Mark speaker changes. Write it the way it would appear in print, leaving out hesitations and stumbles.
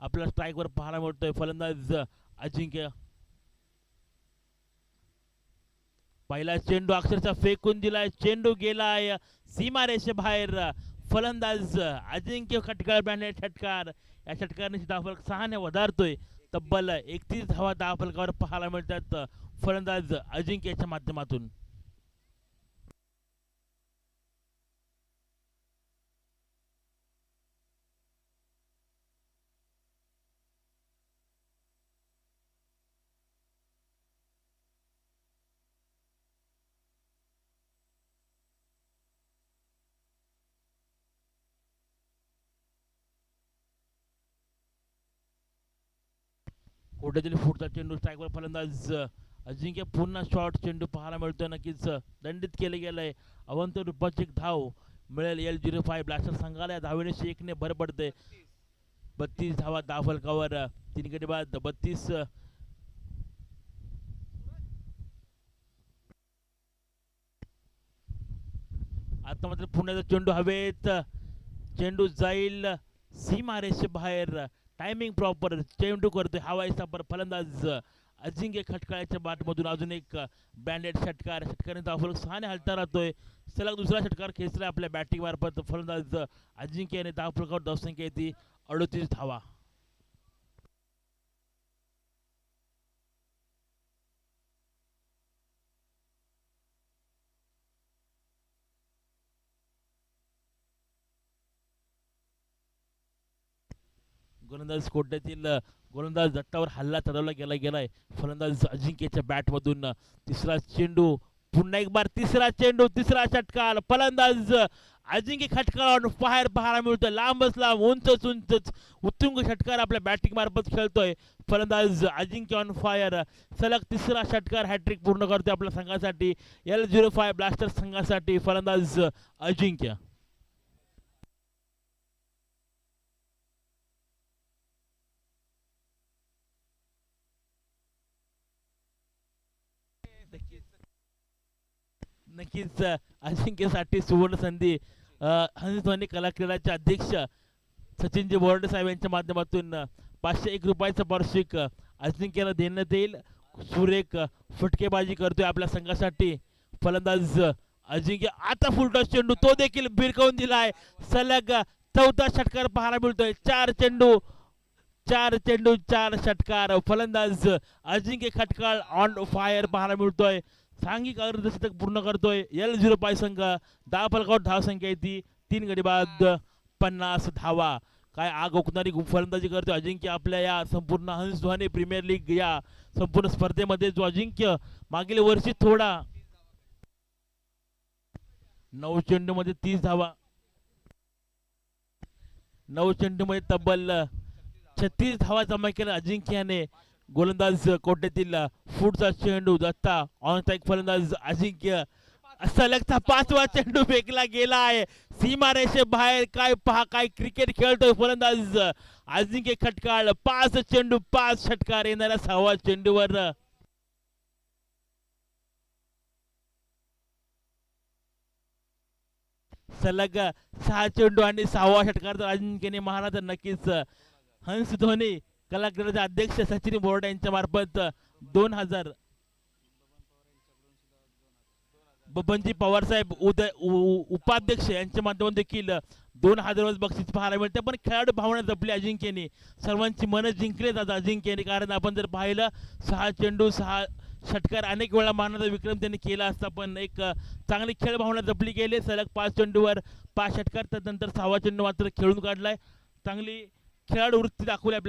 Speaker 1: आपल्याला स्ट्राईकवर पाहायला मिळतोय. फलंदाज अजिंक्य पहिला चेंडू अक्षरशः फेकून दिलाय, चेंडू गेलाय सीमारेषेबाहेर. फलंदाज अजिंक्य खटकार ब्रँडेड षटकार, या षटकाराने धावफलक 6 ने वधारतोय. तब्बल 31 धावा धावफलकावर पाहायला मिळतात फलंदाज अजिंक्यच्या माध्यमातून. कोट्यातील फुटचा चेंडू स्ट्राईकवर. फलंदाज अजिंक्य पुन्हा शॉर्ट चेंडू पाहायला मिळतोय. नक्कीच दंडित केले गेलंय. अवंत रूपाची एक धाव मिळेल L05 ब्लास्टर संघाला. या धावेने 1 ने भर पडते. 32 धावा धावफलकावर. 3 गडी बाद 32. आता मात्र पुण्याचा चेंडू हवेत, चेंडू जाईल सीमारेषे बाहेर. टायमिंग प्रॉपर चेंडू करतोय हवाई सापर फलंदाज अजिंक्य खटकाळ्याच्या बाटमधून. अजून एक बँडेड षटकार, षटकाराने धावफलक 6 ने हलता राहतोय. सलग दुसरा षटकार खेचलाय आपल्या बॅटिंग मार्फत फलंदाज अजिंक्य याने. धावफलकावर धावसंख्या येते 38 धावा. गोलंदाज कोट्यातील गोलंदाज दत्तावर हल्ला चढवला गेलाय फलंदाज अजिंक्यच्या बॅटमधून. तिसरा चेंडू, पुन्हा एक बार तिसरा चेंडू, तिसरा षटकार. फलंदाज अजिंक्य खटकार बाहेर पाहायला मिळतोय. लांबच लांब, उंचच उंचच उत्तुंग षटकार आपल्या बॅटिंग मार्फत खेळतोय फलंदाज अजिंक्य ऑन फायर. सलग तिसरा षटकार हॅट्रिक पूर्ण करतोय आपल्या संघासाठी, L05 ब्लास्टर संघासाठी फलंदाज अजिंक्य. नक्कीच अजिंक्यसाठी सुवर्ण संधी. हंस ध्वनी कला क्रीडाचे अध्यक्ष सचिनजी बोर्डे साहेब यांच्या माध्यमातून 501 रुपयाचं पारितोषिक अजिंक्यला देण्यात येईल. सुरेख फटकेबाजी करतोय आपल्या संघासाठी फलंदाज अजिंक्य. आता फुलटॉस चेंडू, तो देखील भिरकवून दिलाय. सलग चौथा षटकार पाहायला मिळतोय. 4 चेंडू 4 षटकार. फलंदाज अजिंक्य खटकाळ ऑन फायर पाहायला मिळतोय. सांघिक अर्धशतक पूर्ण करतोय L05 संघ. धावफलकावर धावसंख्या येते 3 गडी बाद 50 धावा. काय आग ओकणारी फलंदाजी करतोय अजिंक्य आपल्या या संपूर्ण हंस ध्वनी प्रीमियर लीग या संपूर्ण स्पर्धेमध्ये. जो अजिंक्य मागील वर्षी थोडा 9 चेंडू मध्ये 30 धावा, 9 चेंडू मध्ये तब्बल 36 धावा जमा केला अजिंक्याने. गोलंदाज कोट्यातील फुटचा चेंडू दत्ता ऑन स्ट्राईक. फलंदाज अजिंक्य. सलगचा 5वा चेंडू फेकला गेलाय सीमारेषे बाहेर. काय पहा, काय क्रिकेट खेळतोय फलंदाज अजिंक्य खटकाळ. 5 चेंडू 5 षटकार. येणाऱ्या 6व्या चेंडूवर सलग 6 चेंडू आणि 6वा षटकार जर अजिंक्यने मारला तर नक्कीच हंस धोनी कला क्रीडाचे अध्यक्ष सचिन बोर्डे यांच्या मार्फत 2000 बबनजी पवार साहेब उपाध्यक्ष यांच्या माध्यमातून देखील 2000 बक्षीस पाहायला मिळते. पण खेळाडू भावना जपली अजिंक्यने, सर्वांची मन जिंकले जातात अजिंक्यने. कारण आपण जर पाहिलं 6 चेंडू 6 षटकार अनेक वेळा मारण्याचा विक्रम त्यांनी केला असता, पण एक चांगली खेळ भावना जपली गेली. सलग 5 चेंडूवर 5 षटकार, त्यानंतर 6वा चेंडू मात्र खेळून काढलाय. चांगली खेळाडू वृत्ती दाखवली.